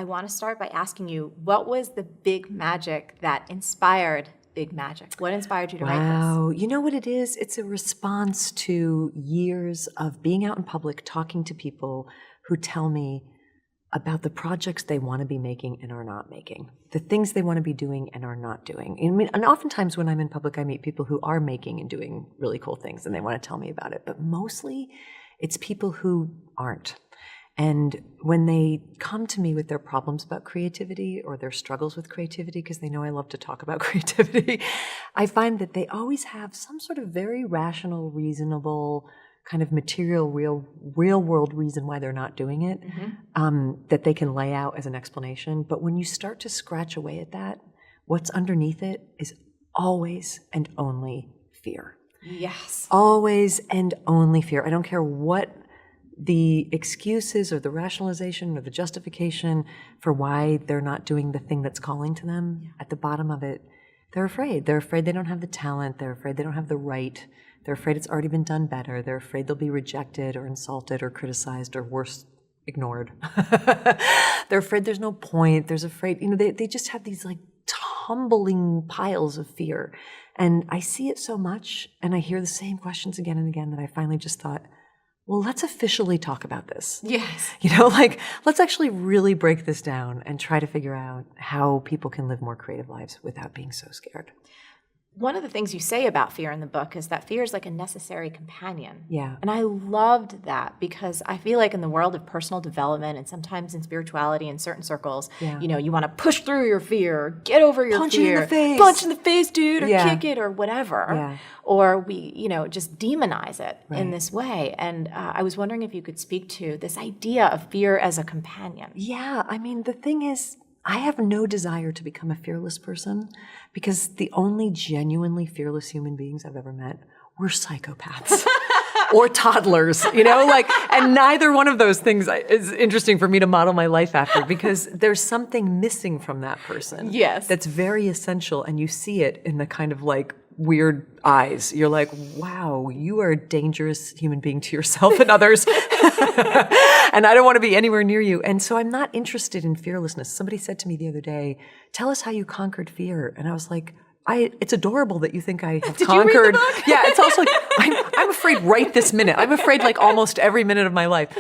I want to start by asking you, what was the big magic that inspired Big Magic? What inspired you to write this? Wow. You know what it is? It's a response to years of being out in public, talking to people who tell me about the projects they want to be making and are not making, the things they want to be doing and are not doing. And oftentimes when I'm in public, I meet people who are making and doing really cool things and they want to tell me about it. But mostly it's people who aren't. And when they come to me with their problems about creativity or their struggles with creativity, because they know I love to talk about creativity, I find that they always have some sort of very rational, reasonable, kind of material, real world reason why they're not doing it, that they can lay out as an explanation. But when you start to scratch away at that, what's underneath it is always and only fear. Yes. Always and only fear. I don't care what the excuses or the rationalization or the justification for why they're not doing the thing that's calling to them. At the bottom of it, they're afraid. They're afraid they don't have the talent. They're afraid they don't have the right. They're afraid it's already been done better. They're afraid they'll be rejected or insulted or criticized or worse, ignored. They're afraid there's no point. There's afraid, they just have these like tumbling piles of fear. And I see it so much and I hear the same questions again and again that I finally just thought, well, let's officially talk about this. Yes. Let's actually really break this down and try to figure out how people can live more creative lives without being so scared. One of the things you say about fear in the book is that fear is like a necessary companion. Yeah. And I loved that because I feel like in the world of personal development and sometimes in spirituality in certain circles, you want to push through your fear, get over your Punch fear. it in the face. Punch in the face, dude, or kick it or whatever. Yeah. Or we, just demonize it in this way. And I was wondering if you could speak to this idea of fear as a companion. Yeah. I mean, the thing is, I have no desire to become a fearless person because the only genuinely fearless human beings I've ever met were psychopaths or toddlers, and neither one of those things is interesting for me to model my life after because there's something missing from that person. Yes. That's very essential and you see it in the kind of like weird eyes. You're like, wow, you are a dangerous human being to yourself and others. And I don't want to be anywhere near you. And so I'm not interested in fearlessness. Somebody said to me the other day, tell us how you conquered fear. And I was like, it's adorable that you think I have Did conquered. you read the book? Yeah, it's also like, I'm afraid right this minute. I'm afraid like almost every minute of my life.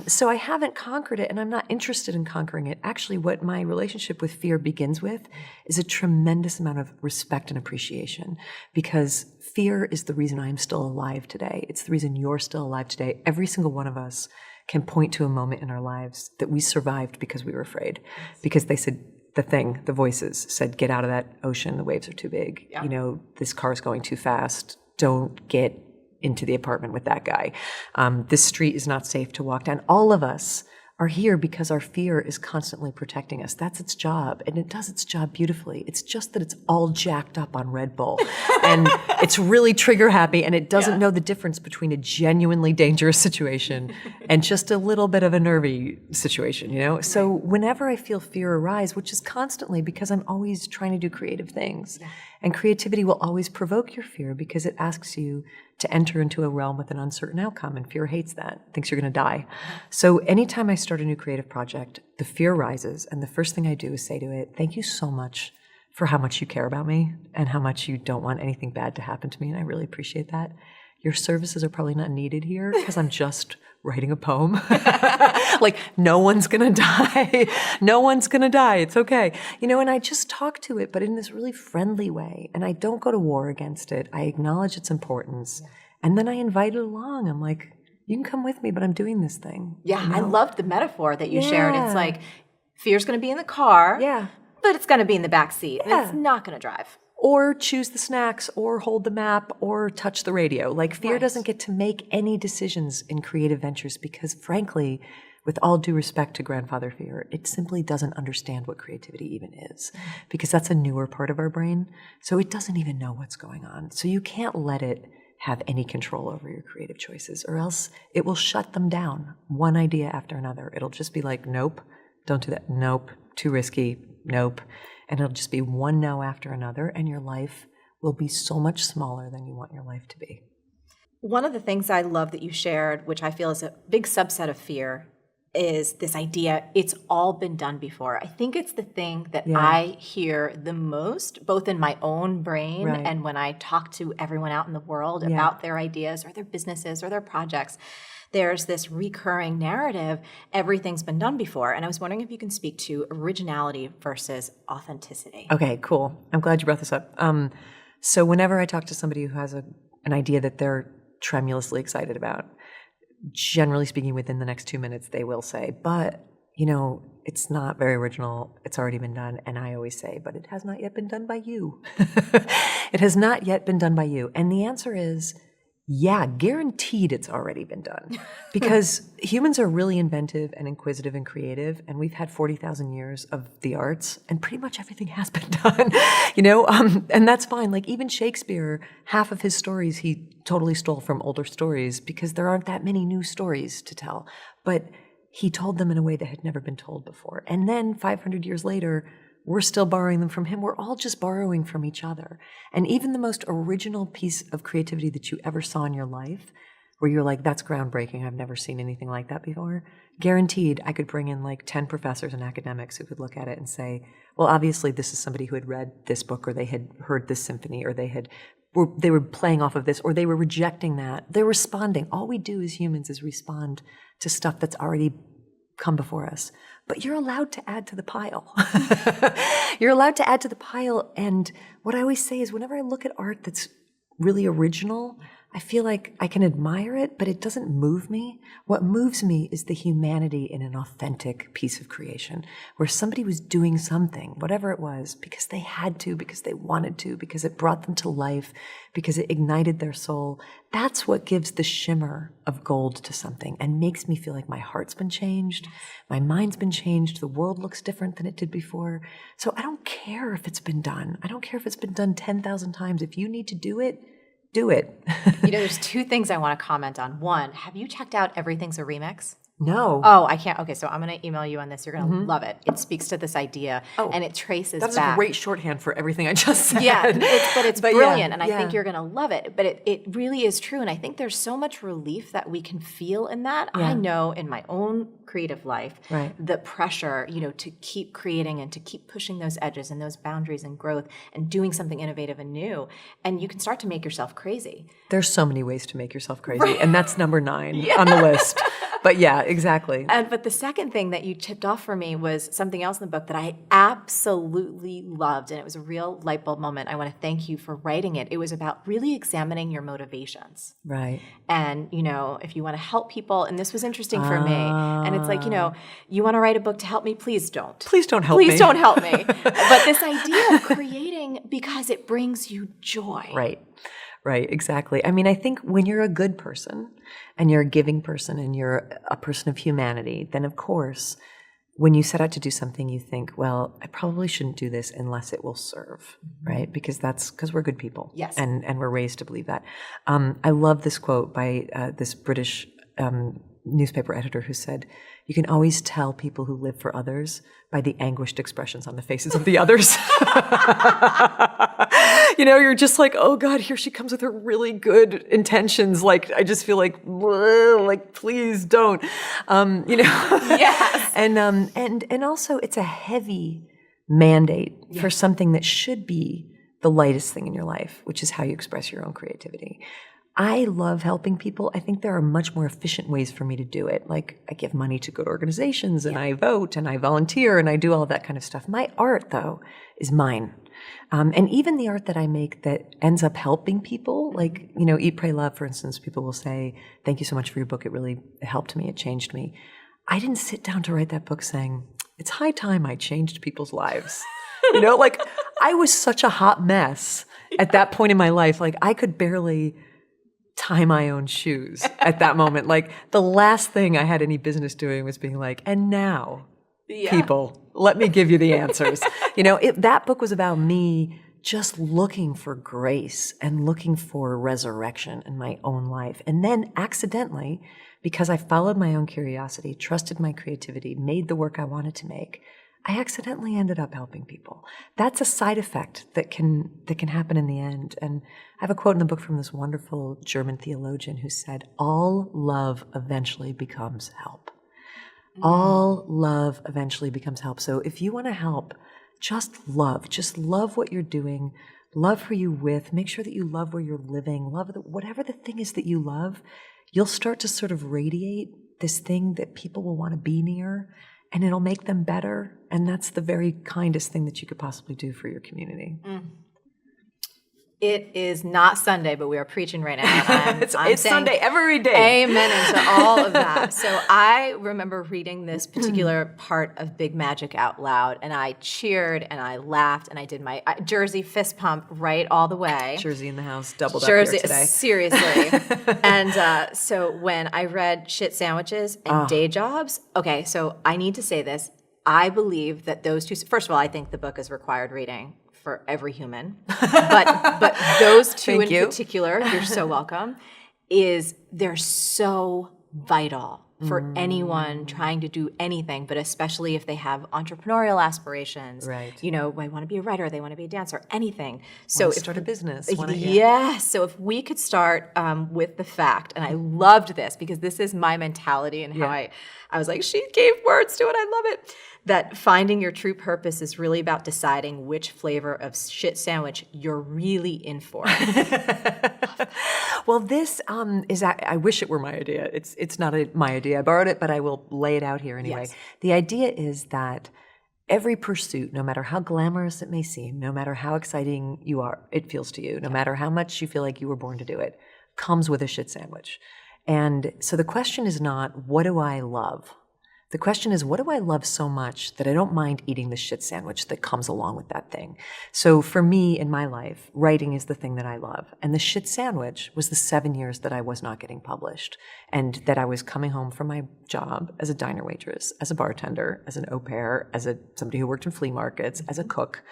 So I haven't conquered it and I'm not interested in conquering it. Actually, what my relationship with fear begins with is a tremendous amount of respect and appreciation because fear is the reason I'm still alive today. It's the reason you're still alive today. Every single one of us can point to a moment in our lives that we survived because we were afraid, because they said, the voices said, get out of that ocean, the waves are too big. Yeah. This car's going too fast. Don't get into the apartment with that guy. This street is not safe to walk down. All of us are here because our fear is constantly protecting us. That's its job, and it does its job beautifully. It's just that it's all jacked up on Red Bull, and it's really trigger happy, and it doesn't know the difference between a genuinely dangerous situation and just a little bit of a nervy situation, So whenever I feel fear arise, which is constantly because I'm always trying to do creative things, and creativity will always provoke your fear because it asks you to enter into a realm with an uncertain outcome, and fear hates that, thinks you're going to die. So anytime I start a new creative project, the fear rises, and the first thing I do is say to it, thank you so much for how much you care about me and how much you don't want anything bad to happen to me, and I really appreciate that. Your services are probably not needed here because I'm just writing a poem. Like, no one's going to die. No one's going to die. It's okay. And I just talk to it, but in this really friendly way. And I don't go to war against it. I acknowledge its importance. And then I invite it along. I'm like, you can come with me, but I'm doing this thing. Yeah, I loved the metaphor that you shared. It's like, fear's going to be in the car, but it's going to be in the back seat. And it's not going to drive. Or choose the snacks, or hold the map, or touch the radio. Like, fear doesn't get to make any decisions in creative ventures because, frankly, with all due respect to grandfather fear, it simply doesn't understand what creativity even is because that's a newer part of our brain. So it doesn't even know what's going on. So you can't let it have any control over your creative choices or else it will shut them down, one idea after another. It'll just be like, nope, don't do that. Nope, too risky. Nope. And it'll just be one no after another, and your life will be so much smaller than you want your life to be. One of the things I love that you shared, which I feel is a big subset of fear, is this idea, it's all been done before. I think it's the thing that Yeah. I hear the most, both in my own brain Right. and when I talk to everyone out in the world Yeah. about their ideas or their businesses or their projects. There's this recurring narrative, everything's been done before. And I was wondering if you can speak to originality versus authenticity. Okay, cool. I'm glad you brought this up. So whenever I talk to somebody who has an idea that they're tremulously excited about, generally speaking, within the next 2 minutes, they will say, but, it's not very original. It's already been done. And I always say, but it has not yet been done by you. It has not yet been done by you. And the answer is, yeah, guaranteed it's already been done. Because humans are really inventive and inquisitive and creative, and we've had 40,000 years of the arts, and pretty much everything has been done, and that's fine. Like even Shakespeare, half of his stories he totally stole from older stories because there aren't that many new stories to tell. But he told them in a way that had never been told before. And then 500 years later, we're still borrowing them from him. We're all just borrowing from each other. And even the most original piece of creativity that you ever saw in your life, where you're like, that's groundbreaking, I've never seen anything like that before, guaranteed I could bring in like 10 professors and academics who could look at it and say, well, obviously this is somebody who had read this book, or they had heard this symphony, or they were playing off of this, or they were rejecting that. They're responding. All we do as humans is respond to stuff that's already come before us. But you're allowed to add to the pile. You're allowed to add to the pile. And what I always say is whenever I look at art that's really original, I feel like I can admire it, but it doesn't move me. What moves me is the humanity in an authentic piece of creation, where somebody was doing something, whatever it was, because they had to, because they wanted to, because it brought them to life, because it ignited their soul. That's what gives the shimmer of gold to something and makes me feel like my heart's been changed, my mind's been changed, the world looks different than it did before. So I don't care if it's been done. I don't care if it's been done 10,000 times. If you need to do it, do it. There's two things I want to comment on. One, have you checked out Everything's a Remix? No. Oh, I can't. Okay, so I'm going to email you on this. You're going to love it. It speaks to this idea, and it traces That's back. a great shorthand for everything I just said. Yeah, it's brilliant, and I yeah. think you're going to love it. But it really is true, and I think there's so much relief that we can feel in that. Yeah. I know in my own creative life, right. the pressure, to keep creating and to keep pushing those edges and those boundaries and growth and doing something innovative and new, and you can start to make yourself crazy. There's so many ways to make yourself crazy, and that's number 9 on the list. But yeah, exactly. But the second thing that you tipped off for me was something else in the book that I absolutely loved, and it was a real light bulb moment. I want to thank you for writing it. It was about really examining your motivations. Right. And, if you want to help people, and this was interesting for me, and it's like, you want to write a book to help me? Please don't. Please don't help me. Please don't help me. But this idea of creating because it brings you joy. Right, exactly. I mean, I think when you're a good person and you're a giving person and you're a person of humanity, then of course, when you set out to do something, you think, well, I probably shouldn't do this unless it will serve, right? Because we're good people. Yes. And we're raised to believe that. I love this quote by this British newspaper editor who said, you can always tell people who live for others by the anguished expressions on the faces of the others. You're just like, oh God, here she comes with her really good intentions. Like, I just feel like, please don't, Yes. And also it's a heavy mandate for something that should be the lightest thing in your life, which is how you express your own creativity. I love helping people. I think there are much more efficient ways for me to do it. Like I give money to good organizations and I vote and I volunteer and I do all of that kind of stuff. My art, though, is mine. And even the art that I make that ends up helping people, like, Eat, Pray, Love, for instance, people will say, thank you so much for your book. It really helped me. It changed me. I didn't sit down to write that book saying, it's high time I changed people's lives. I was such a hot mess at that point in my life. Like I could barely tie my own shoes at that moment. Like the last thing I had any business doing was being like, and now, people, let me give you the answers. That book was about me just looking for grace and looking for resurrection in my own life. And then accidentally, because I followed my own curiosity, trusted my creativity, made the work I wanted to make, I accidentally ended up helping people. That's a side effect that can happen in the end. And I have a quote in the book from this wonderful German theologian who said, all love eventually becomes help. All love eventually becomes help. So if you want to help, just love what you're doing, love who you're with, make sure that you love where you're living, whatever the thing is that you love, you'll start to sort of radiate this thing that people will want to be near, and it'll make them better. And that's the very kindest thing that you could possibly do for your community. It is not Sunday, but we are preaching right now. It's Sunday every day. Amen into all of that. So I remember reading this particular part of Big Magic out loud, and I cheered and I laughed and I did my Jersey fist pump right all the way. Jersey in the house, doubled Jersey, up here today. Seriously. And so when I read Shit Sandwiches and Day Jobs, okay, so I need to say this. I believe that those two, first of all, I think the book is required reading for every human, but those two in particular, you're so welcome, they're so vital for anyone trying to do anything, but especially if they have entrepreneurial aspirations. Right. You know, they want to be a writer, they want to be a dancer, anything. So start a business. Yes. So if we could start with the fact, and I loved this because this is my mentality and how I was like, she gave words to it. I love it. That finding your true purpose is really about deciding which flavor of shit sandwich you're really in for. Well, this I wish it were my idea. It's not my idea. I borrowed it, but I will lay it out here anyway. Yes. The idea is that every pursuit, no matter how glamorous it may seem, no matter how exciting it feels to you, no matter how much you feel like you were born to do it, comes with a shit sandwich. And so the question is not, what do I love? The question is, what do I love so much that I don't mind eating the shit sandwich that comes along with that thing? So for me in my life, writing is the thing that I love. And the shit sandwich was the 7 years that I was not getting published and that I was coming home from my job as a diner waitress, as a bartender, as an au pair, as somebody who worked in flea markets, as a cook.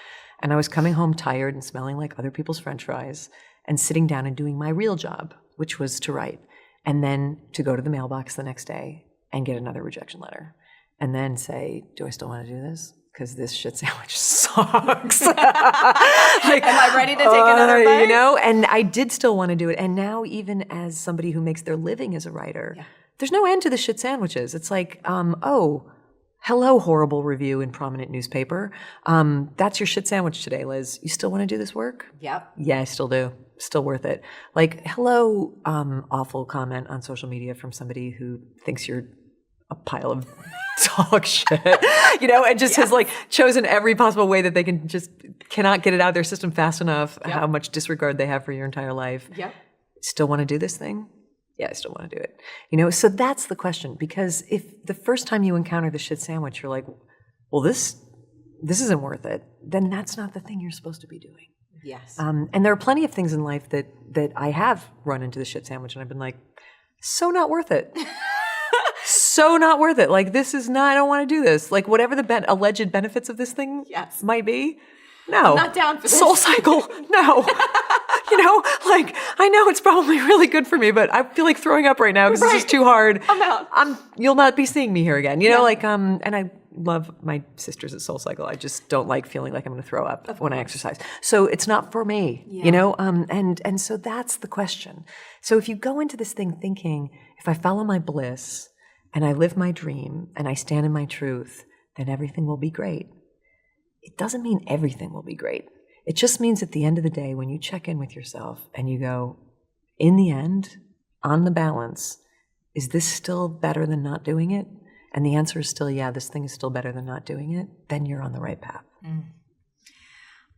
And I was coming home tired and smelling like other people's French fries and sitting down and doing my real job, which was to write. And then to go to the mailbox the next day and get another rejection letter. And then say, do I still want to do this? Because this shit sandwich sucks. Am I ready to take another bite? You know, and I did still want to do it. And now even as somebody who makes their living as a writer, there's no end to the shit sandwiches. It's like, hello, horrible review in prominent newspaper. That's your shit sandwich today, Liz. You still want to do this work? Yep. Yeah, I still do. Still worth it. Like, hello, awful comment on social media from somebody who thinks you're a pile of dog shit, you know, and just has like chosen every possible way that they cannot get it out of their system fast enough, how much disregard they have for your entire life. Yep. Still want to do this thing? Yeah, I still want to do it. You know, so that's the question, because if the first time you encounter the shit sandwich, you're like, well, this isn't worth it, then that's not the thing you're supposed to be doing. Yes. And there are plenty of things in life that I have run into the shit sandwich and I've been like, so not worth it. So not worth it. Like, this is not, I don't want to do this. Like, whatever the alleged benefits of this thing might be, no. I'm not down for this. Soul Cycle, no. You know, like, I know it's probably really good for me, but I feel like throwing up right now because this is too hard. I'm out. You'll not be seeing me here again. You know, like, and I love my sisters at Soul Cycle. I just don't like feeling like I'm going to throw up when I exercise. So it's not for me, you know, and so that's the question. So if you go into this thing thinking, if I follow my bliss and I live my dream and I stand in my truth, then everything will be great. It doesn't mean everything will be great. It just means at the end of the day, when you check in with yourself and you go, in the end, on the balance, is this still better than not doing it? And the answer is still, yeah, this thing is still better than not doing it, then you're on the right path.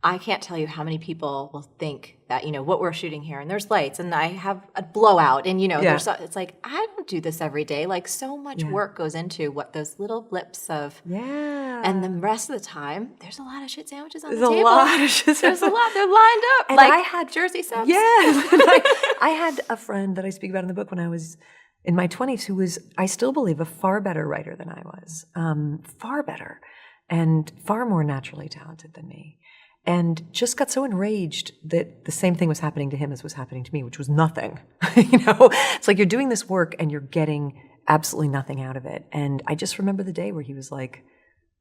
I can't tell you how many people will think that, you know, what we're shooting here, and there's lights, and I have a blowout, and, you know, it's like, I don't do this every day. Like, so much work goes into what those little blips of, and the rest of the time, there's a lot of shit sandwiches on the table. There's a lot of shit sandwiches. There's a lot. They're lined up. And like I had Jersey subs. Yes. I had a friend that I speak about in the book when I was in my 20s who was, I still believe, a far better writer than I was. Far better. And far more naturally talented than me. And just got so enraged that the same thing was happening to him as was happening to me, which was nothing. You know, it's like you're doing this work and you're getting absolutely nothing out of it. And I just remember the day where he was like,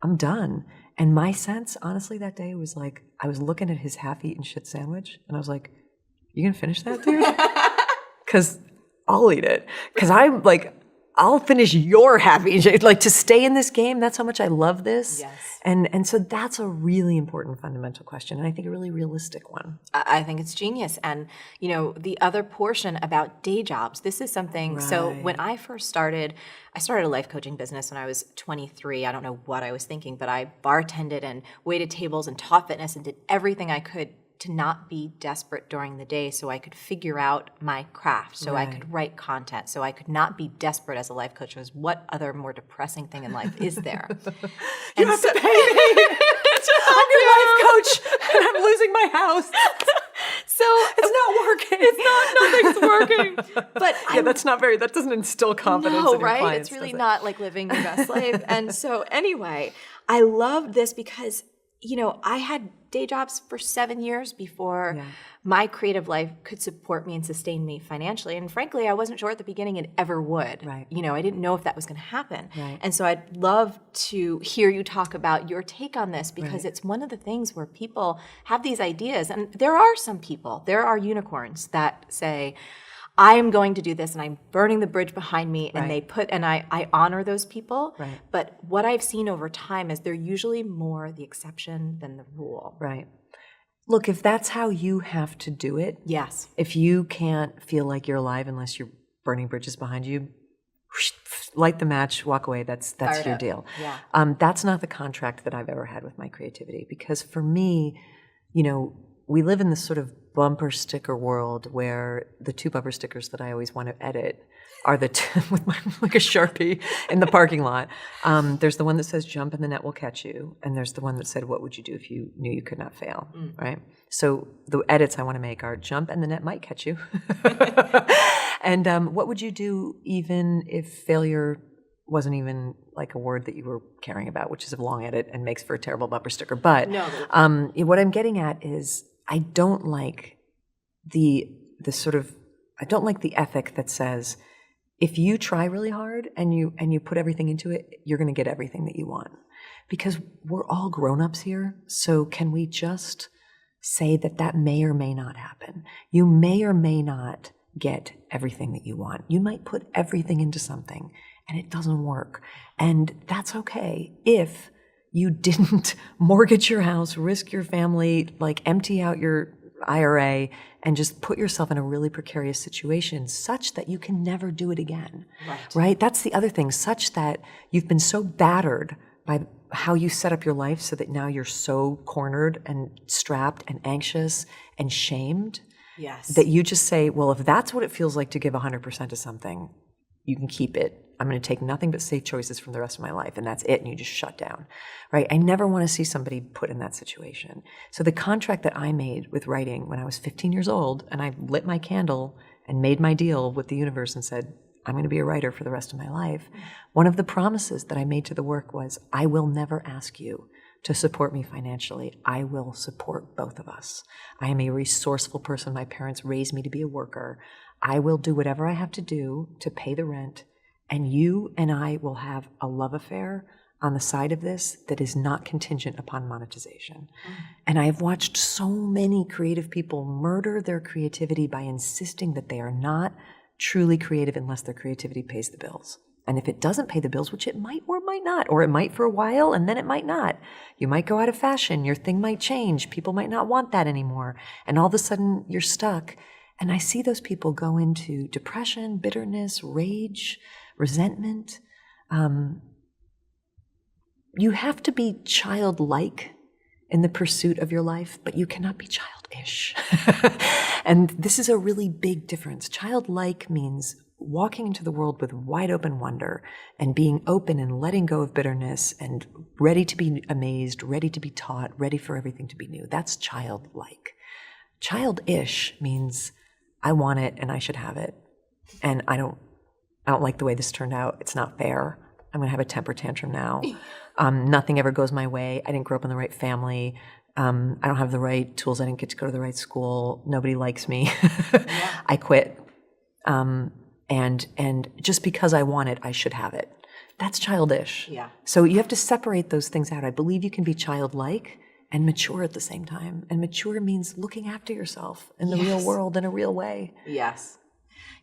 I'm done. And my sense, honestly, that day was like, I was looking at his half-eaten shit sandwich and I was like, you gonna finish that, dude? Because I'll eat it. Because I'm like, I'll finish your happy. Like to stay in this game, that's how much I love this. Yes. And so that's a really important fundamental question, and I think a really realistic one. I think it's genius. And, the other portion about day jobs, this is something, so when I first started, I started a life coaching business when I was 23. I don't know what I was thinking, but I bartended and waited tables and taught fitness and did everything I could to not be desperate during the day so I could figure out my craft, so I could write content, so I could not be desperate as a life coach. Because what other more depressing thing in life is there? You have to pay me. I'm your life coach, and I'm losing my house. So it's not working. Nothing's working. But that doesn't instill confidence in your clients, it's really not like living your best life. And so anyway, I loved this because, I had day jobs for 7 years before my creative life could support me and sustain me financially. And frankly, I wasn't sure at the beginning it ever would. Right. I didn't know if that was going to happen. Right. And so I'd love to hear you talk about your take on this, because it's one of the things where people have these ideas. And there are unicorns that say, I am going to do this and I'm burning the bridge behind me, and I honor those people. Right. But what I've seen over time is they're usually more the exception than the rule. Right. Look, if that's how you have to do it, Yes. if you can't feel like you're alive unless you're burning bridges behind you, light the match, walk away. That's your deal. Yeah. That's not the contract that I've ever had with my creativity, because for me, we live in this sort of bumper sticker world where the two bumper stickers that I always want to edit are the two with like a Sharpie in the parking lot. There's the one that says "Jump and the net will catch you," and there's the one that said, "What would you do if you knew you could not fail?" Right. So the edits I want to make are "Jump and the net might catch you," and what would you do even if failure wasn't even like a word that you were caring about, which is a long edit and makes for a terrible bumper sticker. But what I'm getting at is, I don't like the ethic that says, if you try really hard and you put everything into it, you're going to get everything that you want. Because we're all grown-ups here, so can we just say that may or may not happen? You may or may not get everything that you want. You might put everything into something and it doesn't work. And that's okay if you didn't mortgage your house, risk your family, like empty out your IRA, and just put yourself in a really precarious situation such that you can never do it again. Right? That's the other thing, such that you've been so battered by how you set up your life so that now you're so cornered and strapped and anxious and shamed. Yes. That you just say, well, if that's what it feels like to give 100% to something, you can keep it. I'm going to take nothing but safe choices from the rest of my life, and that's it, and you just shut down, right? I never want to see somebody put in that situation. So the contract that I made with writing when I was 15 years old, and I lit my candle and made my deal with the universe and said, I'm going to be a writer for the rest of my life. One of the promises that I made to the work was, I will never ask you to support me financially. I will support both of us. I am a resourceful person. My parents raised me to be a worker. I will do whatever I have to do to pay the rent, and you and I will have a love affair on the side of this that is not contingent upon monetization. And I have watched so many creative people murder their creativity by insisting that they are not truly creative unless their creativity pays the bills. And if it doesn't pay the bills, which it might or might not, or it might for a while and then it might not, you might go out of fashion, your thing might change, people might not want that anymore, and all of a sudden you're stuck. And I see those people go into depression, bitterness, rage, resentment. You have to be childlike in the pursuit of your life, but you cannot be childish. And this is a really big difference. Childlike means walking into the world with wide open wonder and being open and letting go of bitterness and ready to be amazed, ready to be taught, ready for everything to be new. That's childlike. Childish means I want it and I should have it. And I don't like the way this turned out. It's not fair. I'm going to have a temper tantrum now. Nothing ever goes my way. I didn't grow up in the right family. I don't have the right tools. I didn't get to go to the right school. Nobody likes me. I quit. And just because I want it, I should have it. That's childish. Yeah. So you have to separate those things out. I believe you can be childlike and mature at the same time. And mature means looking after yourself in the real world in a real way. Yes.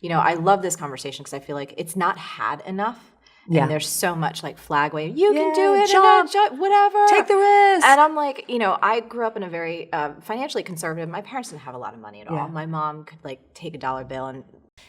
I love this conversation because I feel like it's not had enough. Yeah. And there's so much like flag wave. You can do it. Jump, whatever. take the risk. And I'm like, I grew up in a very financially conservative. My parents didn't have a lot of money at all. My mom could like take a dollar bill and.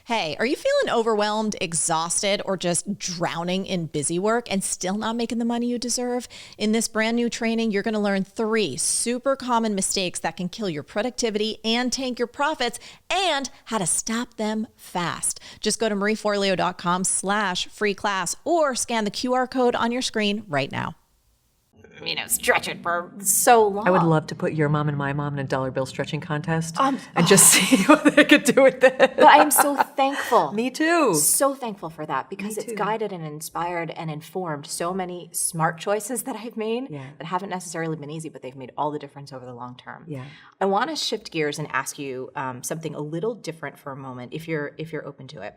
Hey, are you feeling overwhelmed, exhausted, or just drowning in busy work and still not making the money you deserve? In this brand new training, you're going to learn 3 super common mistakes that can kill your productivity and tank your profits, and how to stop them fast. Just go to marieforleo.com/free class or scan the QR code on your screen right now. Stretch it for so long. I would love to put your mom and my mom in a dollar bill stretching contest and just see what they could do with it. But I'm so thankful. Me too. So thankful for that because it's guided and inspired and informed so many smart choices that I've made that haven't necessarily been easy, but they've made all the difference over the long term. Yeah. I want to shift gears and ask you something a little different for a moment, if you're open to it.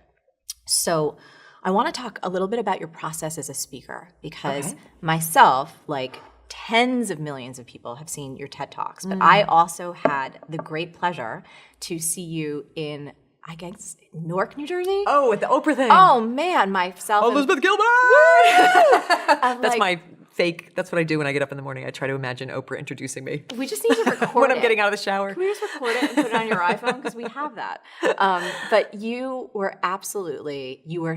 So I want to talk a little bit about your process as a speaker because myself, like tens of millions of people have seen your TED Talks, but I also had the great pleasure to see you in, I guess, Newark, New Jersey? Oh, at the Oprah thing. Oh, man, myself. Elizabeth Gilbert! That's my fake, that's what I do when I get up in the morning. I try to imagine Oprah introducing me. We just need to record when I'm it. getting out of the shower. Can we just record it and put it on your iPhone? Because we have that. But you were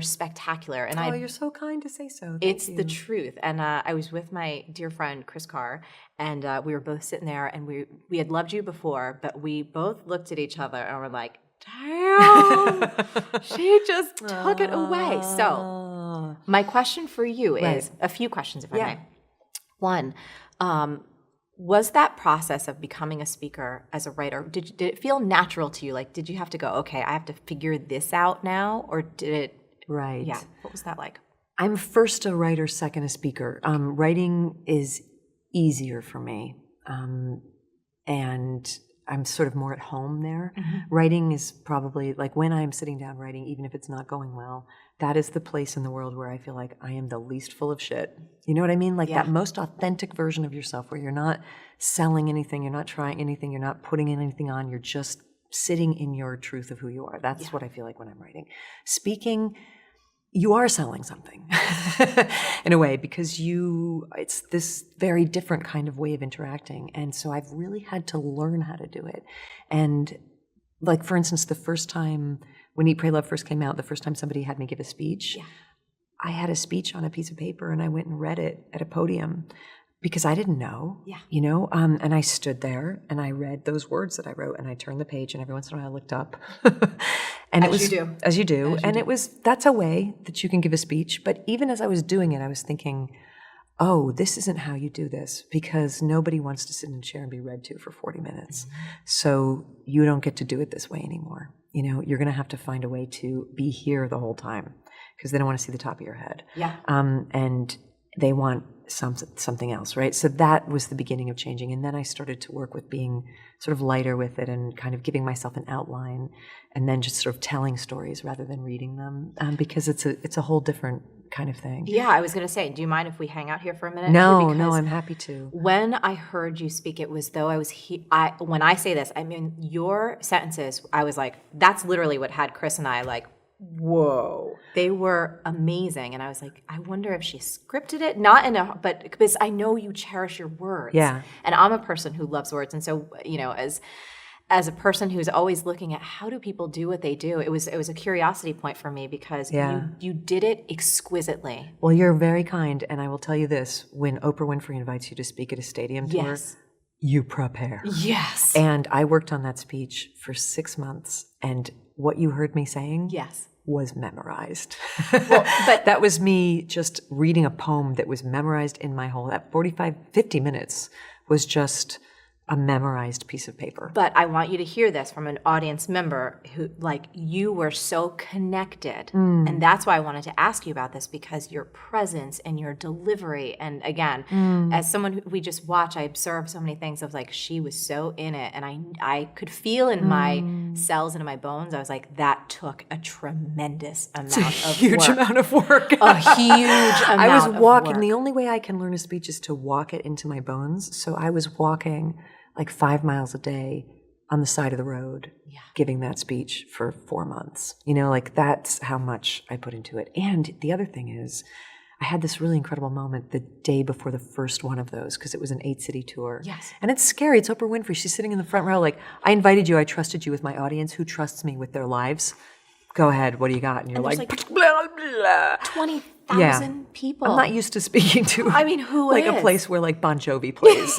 spectacular. And you're so kind to say so. It's the truth. And I was with my dear friend, Chris Carr, and we were both sitting there, and we had loved you before, but we both looked at each other and were like, damn, she just took it away. So my question for you is, a few questions if I may. One, was that process of becoming a speaker as a writer, did it feel natural to you? Like, did you have to go, okay, I have to figure this out now? Or did it? Right. Yeah. What was that like? I'm first a writer, second a speaker. Writing is easier for me. And I'm sort of more at home there. Writing is probably, like when I'm sitting down writing, even if it's not going well, that is the place in the world where I feel like I am the least full of shit. You know what I mean? Like that most authentic version of yourself where you're not selling anything, you're not trying anything, you're not putting anything on, you're just sitting in your truth of who you are. That's what I feel like when I'm writing. Speaking, you are selling something in a way because it's this very different kind of way of interacting. And so I've really had to learn how to do it. And like, for instance, the first time when Eat, Pray, Love first came out, the first time somebody had me give a speech, I had a speech on a piece of paper and I went and read it at a podium because I didn't know, and I stood there and I read those words that I wrote and I turned the page and every once in a while I looked up. And as you do. That's a way that you can give a speech. But even as I was doing it, I was thinking, oh, this isn't how you do this because nobody wants to sit in a chair and be read to for 40 minutes. So you don't get to do it this way anymore. You're going to have to find a way to be here the whole time because they don't want to see the top of your head. Yeah. And they want something else, right? So that was the beginning of changing. And then I started to work with being sort of lighter with it and kind of giving myself an outline and then just sort of telling stories rather than reading them because it's a whole different kind of thing. Yeah, I was going to say, do you mind if we hang out here for a minute? No, I'm happy to. When I heard you speak, it was though I was when I say this, I mean, your sentences, I was like, that's literally what had Chris and I like, whoa. They were amazing. And I was like, I wonder if she scripted it. But because I know you cherish your words. Yeah. And I'm a person who loves words. And so, as a person who's always looking at how do people do what they do, it was a curiosity point for me because you did it exquisitely. Well, you're very kind. And I will tell you this, when Oprah Winfrey invites you to speak at a stadium tour, you prepare. Yes. And I worked on that speech for 6 months. And what you heard me saying was memorized. But that was me just reading a poem that was memorized in my whole, that 50 minutes was just a memorized piece of paper. But I want you to hear this from an audience member who, like, you were so connected. And that's why I wanted to ask you about this because your presence and your delivery. And again, as someone who we just watch, I observe so many things of like, she was so in it. And I could feel in my cells and in my bones, I was like, that took a tremendous amount of huge work. amount of work. A huge amount I was walking. of work. The only way I can learn a speech is to walk it into my bones. So I was walking like 5 miles a day on the side of the road giving that speech for 4 months. Like that's how much I put into it. And the other thing is, I had this really incredible moment the day before the first one of those, because it was an 8-city tour. Yes. And it's scary. It's Oprah Winfrey. She's sitting in the front row like, I invited you. I trusted you with my audience. Who trusts me with their lives? Go ahead. What do you got? And you're like blah, blah. 20,000 people. I'm not used to speaking to who like is? a place where like Bon Jovi plays,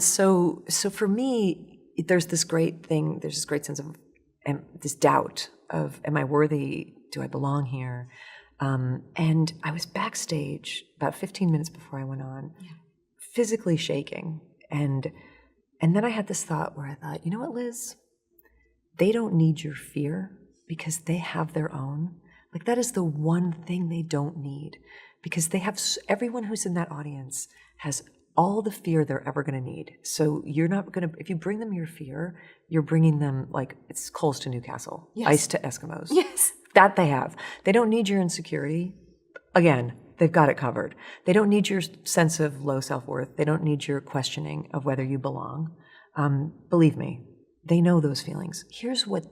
So for me, there's this great thing, there's this great sense of this doubt of, am I worthy? Do I belong here? And I was backstage about 15 minutes before I went on, physically shaking. And then I had this thought where I thought, you know what, Liz? They don't need your fear because they have their own. Like that is the one thing they don't need, because they have, everyone who's in that audience has all the fear they're ever going to need. So you're not going to, if you bring them your fear, you're bringing them like it's Coles to Newcastle, ice to Eskimos. Yes. That they have. They don't need your insecurity. Again, they've got it covered. They don't need your sense of low self-worth. They don't need your questioning of whether you belong. Believe me, they know those feelings. Here's what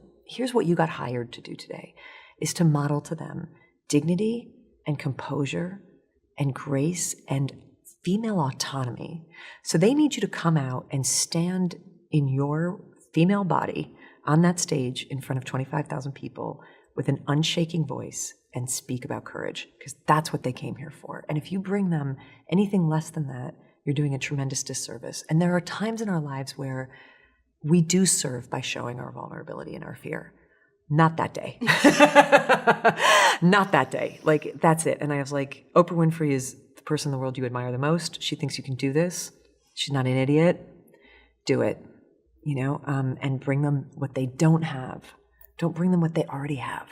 you got hired to do today, is to model to them dignity and composure and grace and female autonomy. So they need you to come out and stand in your female body on that stage in front of 25,000 people with an unshaking voice and speak about courage, because that's what they came here for. And if you bring them anything less than that, you're doing a tremendous disservice. And there are times in our lives where we do serve by showing our vulnerability and our fear. Not that day. Not that day. Like, that's it. And I was like, Oprah Winfrey is the person in the world you admire the most. She thinks you can do this. She's not an idiot. Do it, and bring them what they don't have. Don't bring them what they already have.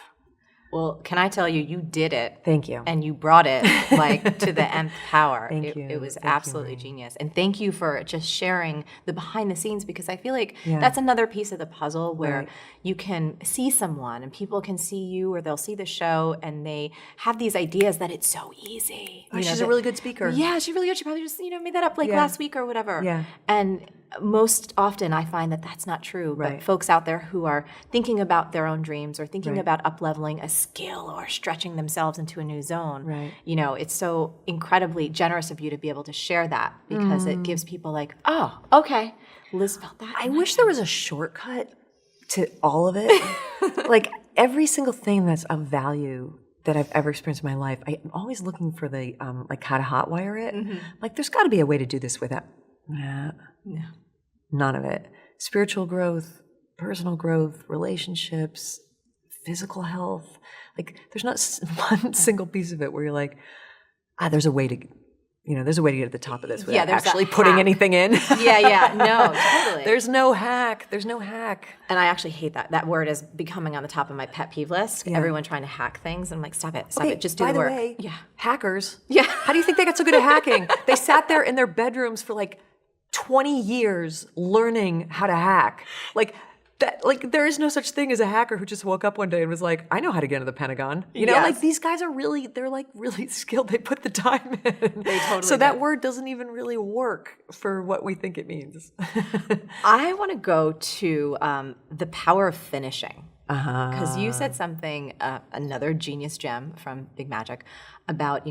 Well, can I tell you, you did it. Thank you. And you brought it like to the nth power. Thank you. It was Thank absolutely you, genius. And thank you for just sharing the behind the scenes, because I feel like that's another piece of the puzzle where you can see someone and people can see you, or they'll see the show and they have these ideas that it's so easy. She's a really good speaker. Yeah, she's really good. She probably just, made that up like last week or whatever. Yeah. And most often I find that that's not true. But folks out there who are thinking about their own dreams or thinking about up-leveling a skill or stretching themselves into a new zone, it's so incredibly generous of you to be able to share that, because it gives people like, oh, okay, Liz felt that. I wish there was a shortcut to all of it. Like every single thing that's of value that I've ever experienced in my life, I'm always looking for the, like how to hotwire it. Like there's got to be a way to do this without, none of it. Spiritual growth, personal growth, relationships, physical health. Like there's not one single piece of it where you're like, there's a way to, there's a way to get at the top of this without actually putting anything in. No, totally. There's no hack. And I actually hate that. That word is becoming on the top of my pet peeve list. Everyone trying to hack things. I'm like, stop it. Just do the work. By the way, hackers. How do you think they got so good at hacking? They sat there in their bedrooms for like 20 years learning how to hack. Like that, like there is no such thing as a hacker who just woke up one day and was like, I know how to get into the Pentagon. Like these guys are they're like really skilled. They put the time in. They totally so that word doesn't even really work for what we think it means. I want to go to the power of finishing. Because you said something, another genius gem from Big Magic, about,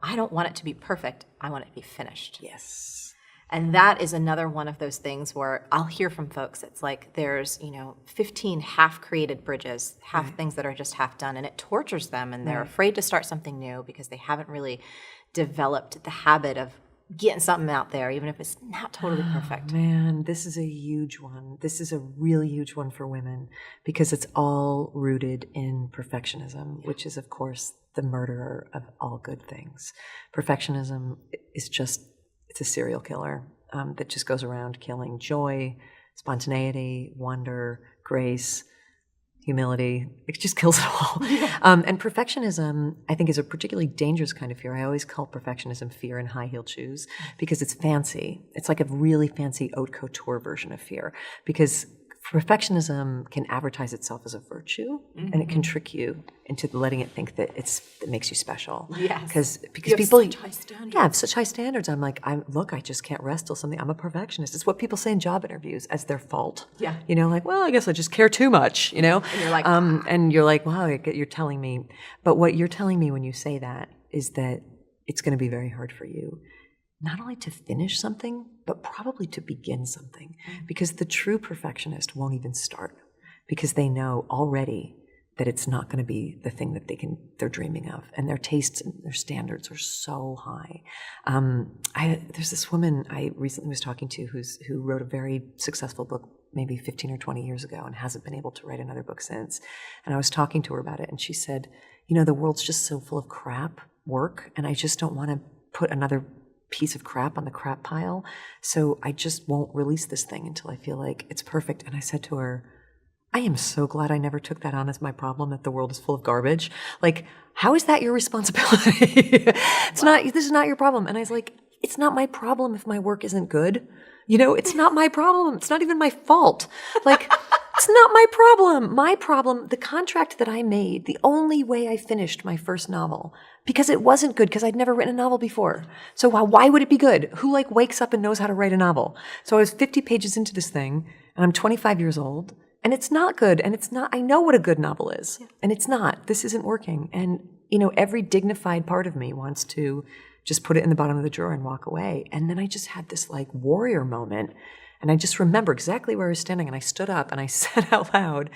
I don't want it to be perfect. I want it to be finished. Yes. And that is another one of those things where I'll hear from folks, it's like there's, 15 half-created bridges, things that are just half done, and it tortures them, and they're afraid to start something new because they haven't really developed the habit of getting something out there, even if it's not totally perfect. Man, this is a huge one. This is a really huge one for women, because it's all rooted in perfectionism, which is, of course, the murderer of all good things. Perfectionism is it's a serial killer that just goes around killing joy, spontaneity, wonder, grace, humility. It just kills it all. And perfectionism, I think, is a particularly dangerous kind of fear. I always call perfectionism fear in high-heeled shoes, because it's fancy. It's like a really fancy haute couture version of fear. Because perfectionism can advertise itself as a virtue, and it can trick you into letting it think that it makes you special. Yes. Because You have people, such high standards. yeah, I have such high standards. I'm like, I just can't rest till something. I'm a perfectionist. It's what people say in job interviews as their fault. Yeah. You know, like, well, I guess I just care too much. You know, And you're like, wow, you're telling me. But what you're telling me when you say that is that it's going to be very hard for you, not only to finish something, but probably to begin something. Because the true perfectionist won't even start, because they know already that it's not going to be the thing that they're dreaming of. And their tastes and their standards are so high. There's this woman I recently was talking to who wrote a very successful book maybe 15 or 20 years ago and hasn't been able to write another book since. And I was talking to her about it, and she said, you know, the world's just so full of crap work, and I just don't want to put another piece of crap on the crap pile. So I just won't release this thing until I feel like it's perfect. And I said to her, I am so glad I never took that on as my problem, that the world is full of garbage. Like, how is that your responsibility? This is not your problem. And I was like, it's not my problem if my work isn't good. You know, it's not my problem. It's not even my fault. Like, it's not my problem. My problem, the contract that I made, the only way I finished my first novel, because it wasn't good, because I'd never written a novel before. So why would it be good? Who wakes up and knows how to write a novel? So I was 50 pages into this thing, and I'm 25 years old, and it's not good, and it's not, I know what a good novel is, and it's not. This isn't working. And, you know, every dignified part of me wants to just put it in the bottom of the drawer and walk away. And then I just had this warrior moment. And I just remember exactly where I was standing, and I stood up and I said out loud,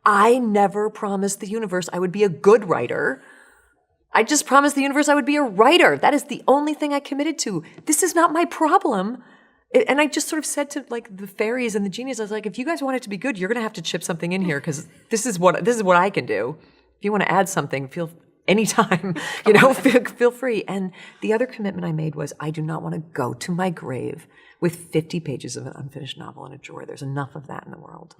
I never promised the universe I would be a good writer. I just promised the universe I would be a writer. That is the only thing I committed to. This is not my problem. And I just sort of said to the fairies and the genies, I was like, if you guys want it to be good, you're going to have to chip something in here, because this is what I can do. If you want to add something, feel anytime, feel free. And the other commitment I made was, I do not want to go to my grave with 50 pages of an unfinished novel in a drawer. There's enough of that in the world.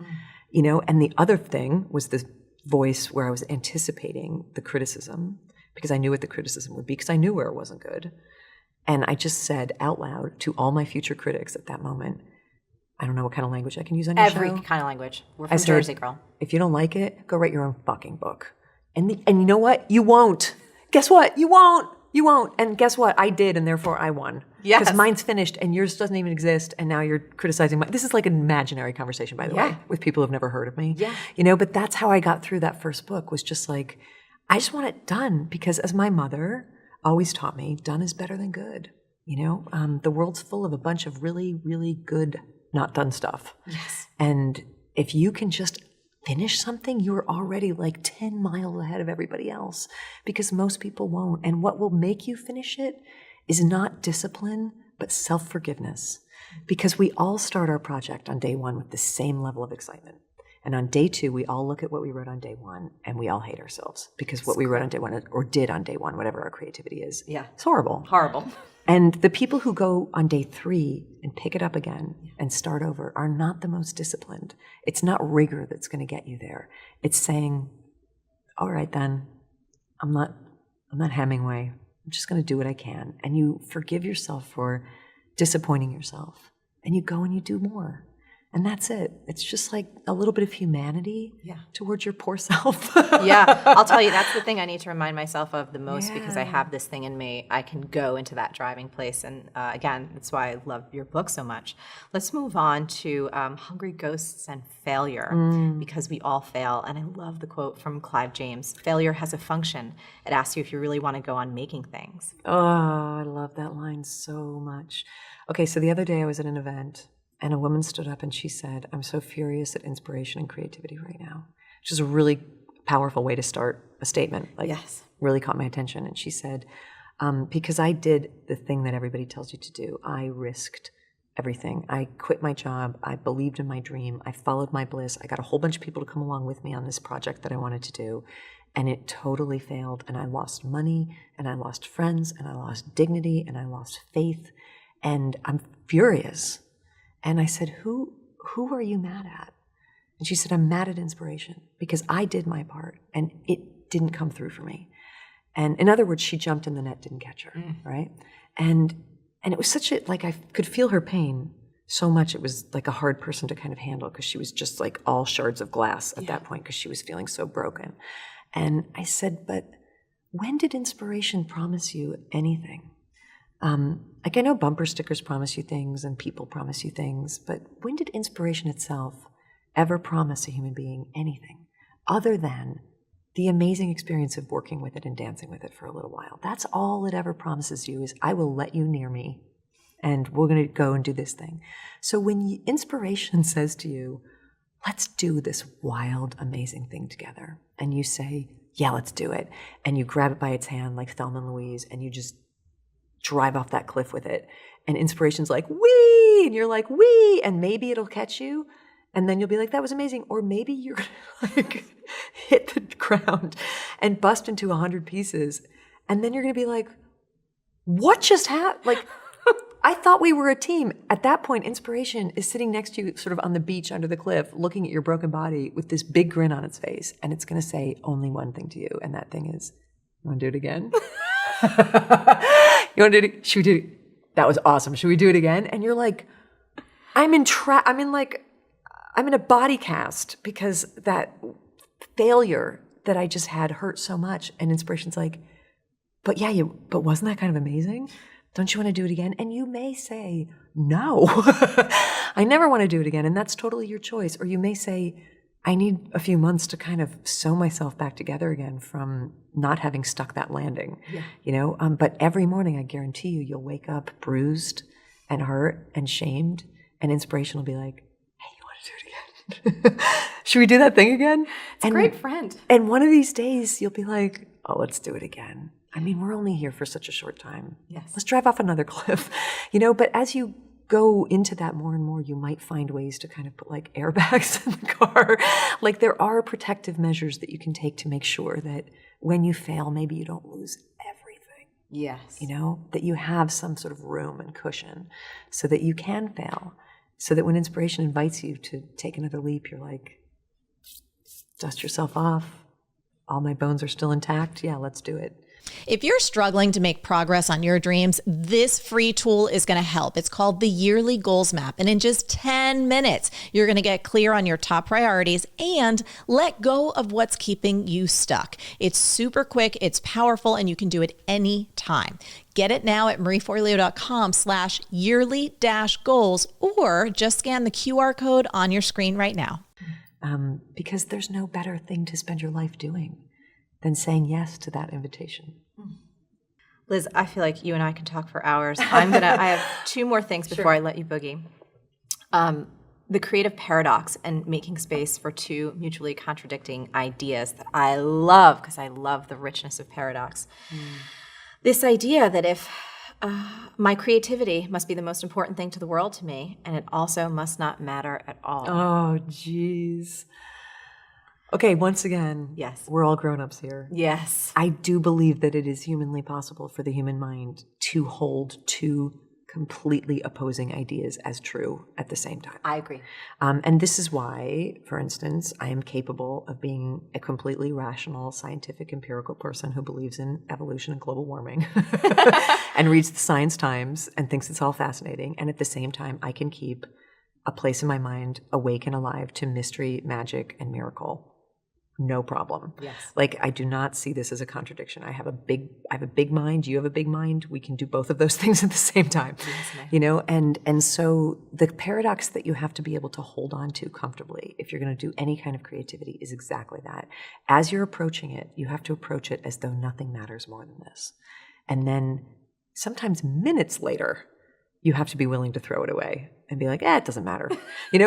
And the other thing was this voice where I was anticipating the criticism, because I knew what the criticism would be, because I knew where it wasn't good. And I just said out loud to all my future critics at that moment, I don't know what kind of language I can use on your show. Every kind of language. We're from Jersey, girl. If you don't like it, go write your own fucking book. And you know what? You won't. Guess what? You won't. You won't. And guess what? I did, and therefore I won. Yes. Because mine's finished, and yours doesn't even exist, and now you're criticizing mine. This is like an imaginary conversation, by the way, with people who've never heard of me. Yeah. But that's how I got through that first book, was just like, I just want it done, because as my mother always taught me, done is better than good. The world's full of a bunch of really, really good, not done stuff. Yes. And if you can just finish something, you're already 10 miles ahead of everybody else, because most people won't. And what will make you finish it is not discipline, but self-forgiveness. Because we all start our project on day one with the same level of excitement. And on day two, we all look at what we wrote on day one, and we all hate ourselves, because what we wrote on day one, or did on day one, whatever our creativity is, it's horrible. Horrible. And the people who go on day 3 and pick it up again and start over are not the most disciplined. It's not rigor that's going to get you there. It's saying, all right, then, I'm not Hemingway. I'm just going to do what I can. And you forgive yourself for disappointing yourself. And you go and you do more. And that's it. It's just like a little bit of humanity towards your poor self. I'll tell you, that's the thing I need to remind myself of the most, because I have this thing in me. I can go into that driving place. And again, that's why I love your book so much. Let's move on to Hungry Ghosts and Failure, because we all fail. And I love the quote from Clive James: failure has a function. It asks you if you really want to go on making things. Oh, I love that line so much. Okay, so the other day I was at an event, and a woman stood up and she said, I'm so furious at inspiration and creativity right now. Which is a really powerful way to start a statement. Really caught my attention. And she said, because I did the thing that everybody tells you to do. I risked everything. I quit my job. I believed in my dream. I followed my bliss. I got a whole bunch of people to come along with me on this project that I wanted to do. And it totally failed. And I lost money, and I lost friends, and I lost dignity, and I lost faith. And I'm furious. And I said, who are you mad at? And she said, I'm mad at inspiration, because I did my part and it didn't come through for me. And in other words, she jumped and the net didn't catch her, right? And it was such I could feel her pain so much it was like a hard person to kind of handle because she was just like all shards of glass at that point because she was feeling so broken. And I said, but when did inspiration promise you anything? Like I know bumper stickers promise you things and people promise you things, but when did inspiration itself ever promise a human being anything other than the amazing experience of working with it and dancing with it for a little while? That's all it ever promises you is I will let you near me and we're going to go and do this thing. So when inspiration says to you, let's do this wild, amazing thing together, and you say, yeah, let's do it, and you grab it by its hand like Thelma and Louise and you just drive off that cliff with it, and inspiration's like, wee, and you're like, wee, and maybe it'll catch you, and then you'll be like, that was amazing, or maybe you're gonna like hit the ground and bust into 100 pieces, and then you're gonna be like, what just happened? Like, I thought we were a team. At that point, inspiration is sitting next to you sort of on the beach under the cliff, looking at your broken body with this big grin on its face, and it's gonna say only one thing to you, and that thing is, you wanna do it again? You want to do it? Should we do it? That was awesome. Should we do it again? And you're like, I'm in a body cast because that failure that I just had hurt so much. And inspiration's like, but wasn't that kind of amazing? Don't you want to do it again? And you may say, no, I never want to do it again. And that's totally your choice. Or you may say, I need a few months to kind of sew myself back together again from not having stuck that landing, but every morning I guarantee you'll wake up bruised and hurt and shamed, and inspiration will be like, hey, you want to do it again? Should we do that thing again? It's a great friend. And one of these days you'll be like, oh, let's do it again. I mean, we're only here for such a short time. Yes. Let's drive off another cliff, but as you go into that more and more, you might find ways to kind of put like airbags in the car. Like there are protective measures that you can take to make sure that when you fail, maybe you don't lose everything. Yes. That you have some sort of room and cushion so that you can fail. So that when inspiration invites you to take another leap, you're like, dust yourself off. All my bones are still intact. Yeah, let's do it. If you're struggling to make progress on your dreams, this free tool is going to help. It's called the Yearly Goals Map. And in just 10 minutes, you're going to get clear on your top priorities and let go of what's keeping you stuck. It's super quick, it's powerful, and you can do it anytime. Get it now at marieforleo.com/yearly-goals or just scan the QR code on your screen right now. Because there's no better thing to spend your life doing than saying yes to that invitation. Liz, I feel like you and I can talk for hours. I have two more things before I let you boogie. The creative paradox and making space for two mutually contradicting ideas that I love because I love the richness of paradox. This idea that if my creativity must be the most important thing to the world to me, and it also must not matter at all. Oh, geez. Okay, once again, yes, we're all grown-ups here. Yes. I do believe that it is humanly possible for the human mind to hold two completely opposing ideas as true at the same time. I agree. And this is why, for instance, I am capable of being a completely rational, scientific, empirical person who believes in evolution and global warming and reads the Science Times and thinks it's all fascinating. And at the same time, I can keep a place in my mind awake and alive to mystery, magic, and miracle. No problem. Yes. Like, I do not see this as a contradiction. I have a big mind. You have a big mind. We can do both of those things at the same time. Yes, and so the paradox that you have to be able to hold on to comfortably if you're going to do any kind of creativity is exactly that. As you're approaching it, you have to approach it as though nothing matters more than this. And then sometimes minutes later, you have to be willing to throw it away and be like, it doesn't matter.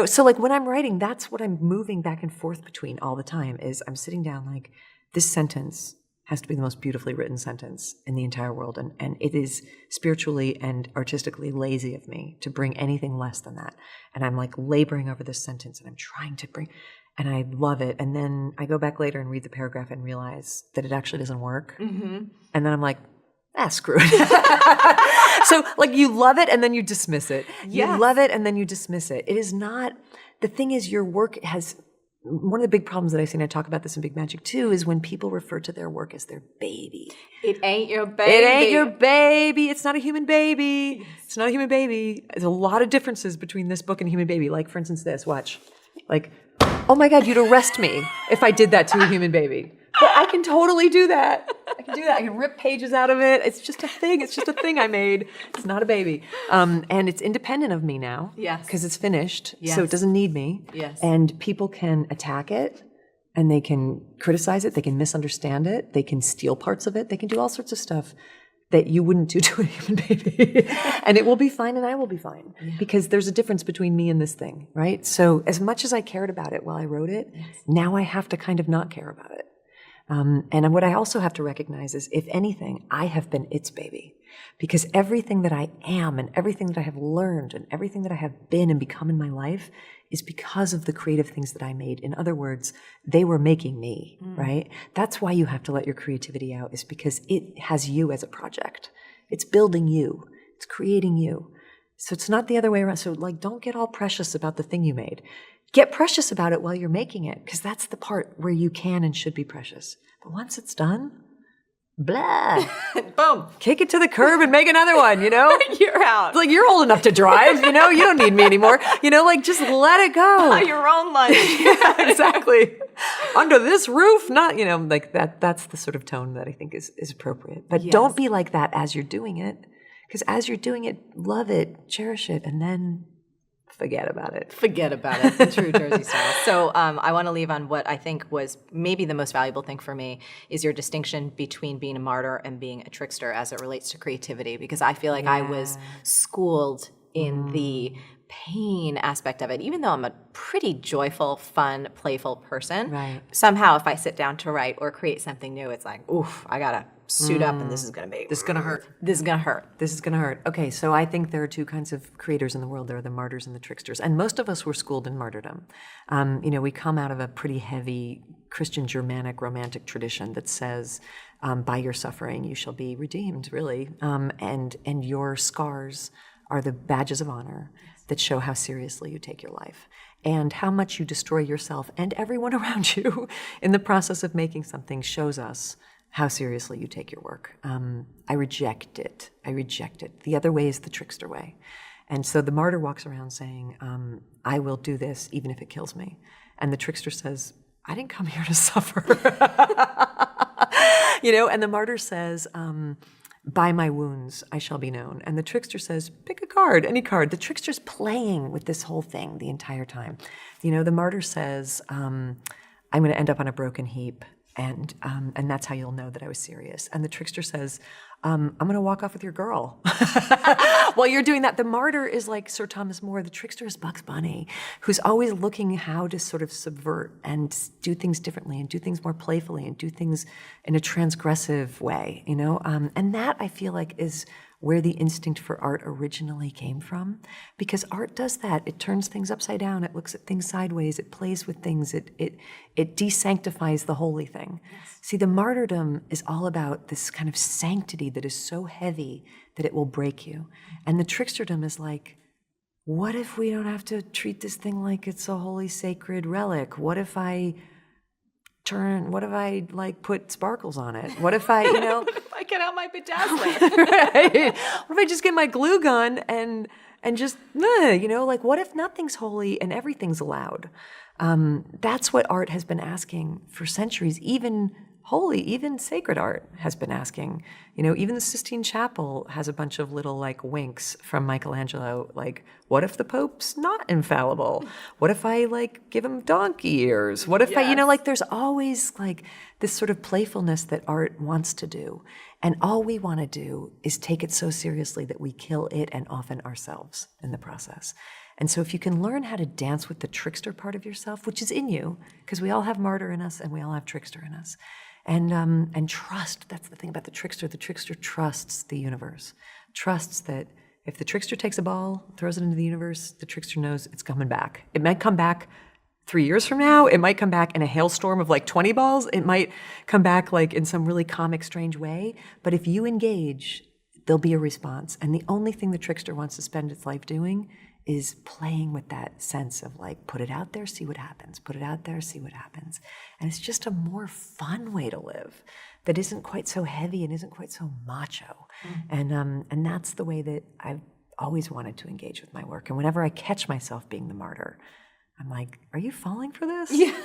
So like when I'm writing, that's what I'm moving back and forth between all the time is I'm sitting down like, this sentence has to be the most beautifully written sentence in the entire world. And it is spiritually and artistically lazy of me to bring anything less than that. And I'm like laboring over this sentence and I'm trying to and I love it. And then I go back later and read the paragraph and realize that it actually doesn't work. Mm-hmm. And then I'm like, screw it. So like you love it and then you dismiss it. You love it and then you dismiss it. It is not, the thing is your work has one of the big problems that I see, and I talk about this in Big Magic too, is when people refer to their work as their baby. It ain't your baby. It ain't your baby. It's not a human baby. Yes. It's not a human baby. There's a lot of differences between this book and human baby. Like, for instance, this, watch. Like, oh my God, you'd arrest me if I did that to a human baby. But I can totally do that. I can do that. I can rip pages out of it. It's just a thing. It's just a thing I made. It's not a baby. And it's independent of me now. Yes. Because it's finished. Yes. So it doesn't need me. Yes. And people can attack it, and they can criticize it. They can misunderstand it. They can steal parts of it. They can do all sorts of stuff that you wouldn't do to a human baby. And it will be fine, and I will be fine. Yeah. Because there's a difference between me and this thing, right? So as much as I cared about it while I wrote it, now I have to kind of not care about it. And what I also have to recognize is, if anything, I have been its baby. Because everything that I am and everything that I have learned and everything that I have been and become in my life is because of the creative things that I made. In other words, they were making me, right? That's why you have to let your creativity out, is because it has you as a project. It's building you. It's creating you. So it's not the other way around. So like, don't get all precious about the thing you made. Get precious about it while you're making it, because that's the part where you can and should be precious. But once it's done, blah, boom, kick it to the curb and make another one, you know? You're out. It's like, you're old enough to drive, you know? You don't need me anymore. You know, like, just let it go. Buy your own lunch. Yeah, exactly. Under this roof, not, you know, like that's the sort of tone that I think is appropriate. But don't be like that as you're doing it, because as you're doing it, love it, cherish it, and then forget about it. Forget about it, the true Jersey style. So I want to leave on what I think was maybe the most valuable thing for me, is your distinction between being a martyr and being a trickster as it relates to creativity, because I feel like I was schooled in the pain aspect of it. Even though I'm a pretty joyful, fun, playful person, Right. somehow if I sit down to write or create something new, it's like, oof, I got to suit up, and this is going to be... This is going to hurt. This is going to hurt. This is going to hurt. Okay, so I think there are two kinds of creators in the world. There are the martyrs and the tricksters. And most of us were schooled in martyrdom. You know, we come out of a pretty heavy Christian Germanic romantic tradition that says, by your suffering you shall be redeemed, really. And your scars are the badges of honor that show how seriously you take your life and how much you destroy yourself and everyone around you in the process of making something shows us how seriously you take your work. I reject it. I reject it. The other way is the trickster way. And so the martyr walks around saying, I will do this even if it kills me. And the trickster says, I didn't come here to suffer. You know, and the martyr says, by my wounds I shall be known. And the trickster says, pick a card, any card. The trickster's playing with this whole thing the entire time. You know, the martyr says, I'm going to end up on a broken heap. And that's how you'll know that I was serious. And the trickster says, I'm going to walk off with your girl. While you're doing that, the martyr is like Sir Thomas More. The trickster is Bugs Bunny, who's always looking how to sort of subvert and do things differently and do things more playfully and do things in a transgressive way, you know? And that, I feel like, is where the instinct for art originally came from, because art does that. It turns things upside down. It looks at things sideways. It plays with things. It desanctifies the holy thing. Yes. See, the martyrdom is all about this kind of sanctity that is so heavy that it will break you. And the tricksterdom is like, what if we don't have to treat this thing like it's a holy sacred relic? What if I like put sparkles on it? What if I, you know, if I get out my bedazzler? Right? What if I just get my glue gun and just, you know, like, what if nothing's holy and everything's allowed? That's what art has been asking for centuries. Even holy, even sacred art has been asking. You know, even the Sistine Chapel has a bunch of little like winks from Michelangelo. Like, what if the Pope's not infallible? What if I like give him donkey ears? What if I, you know, like, there's always like this sort of playfulness that art wants to do. And all we want to do is take it so seriously that we kill it and often ourselves in the process. And so if you can learn how to dance with the trickster part of yourself, which is in you, because we all have martyr in us and we all have trickster in us, and trust, that's the thing about the trickster. The trickster trusts the universe, trusts that if the trickster takes a ball, throws it into the universe, the trickster knows it's coming back. It might come back 3 years from now. It might come back in a hailstorm of like 20 balls. It might come back like in some really comic, strange way. But if you engage, there'll be a response. And the only thing the trickster wants to spend its life doing is playing with that sense of like, put it out there, see what happens, put it out there, see what happens. And it's just a more fun way to live that isn't quite so heavy and isn't quite so macho. And that's the way that I've always wanted to engage with my work. And whenever I catch myself being the martyr, I'm like, are you falling for this? Yeah.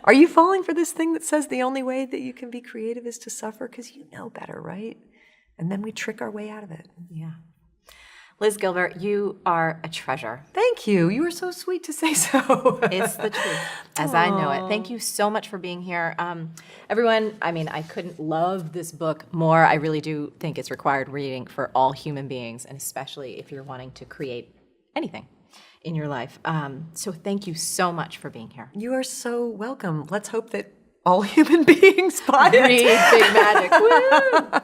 Are you falling for this thing that says the only way that you can be creative is to suffer? Because you know better, right? And then we trick our way out of it. Yeah. Liz Gilbert, you are a treasure. Thank you. You were so sweet to say so. It's the truth, as I know it. Thank you so much for being here. Everyone, I mean, I couldn't love this book more. I really do think it's required reading for all human beings, and especially if you're wanting to create anything in your life. So thank you so much for being here. You are so welcome. Let's hope that all human beings buy it. Read Big Magic. Woo!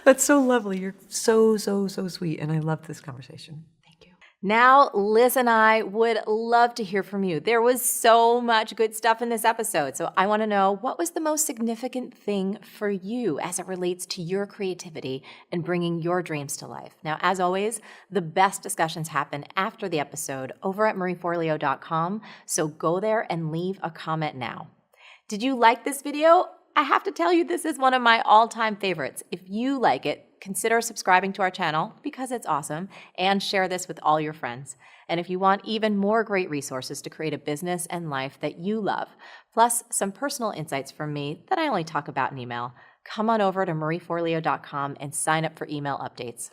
That's so lovely. You're so, so, so sweet. And I love this conversation. Thank you. Now, Liz and I would love to hear from you. There was so much good stuff in this episode. So I want to know, what was the most significant thing for you as it relates to your creativity and bringing your dreams to life? Now, as always, the best discussions happen after the episode over at marieforleo.com. So go there and leave a comment now. Did you like this video? I have to tell you, this is one of my all-time favorites. If you like it, consider subscribing to our channel because it's awesome, and share this with all your friends. And if you want even more great resources to create a business and life that you love, plus some personal insights from me that I only talk about in email, come on over to marieforleo.com and sign up for email updates.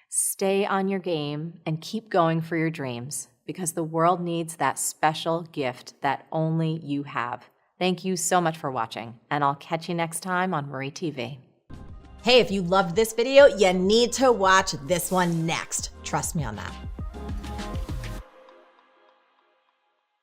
Stay on your game and keep going for your dreams, because the world needs that special gift that only you have. Thank you so much for watching, and I'll catch you next time on Marie TV. Hey, if you loved this video, you need to watch this one next. Trust me on that.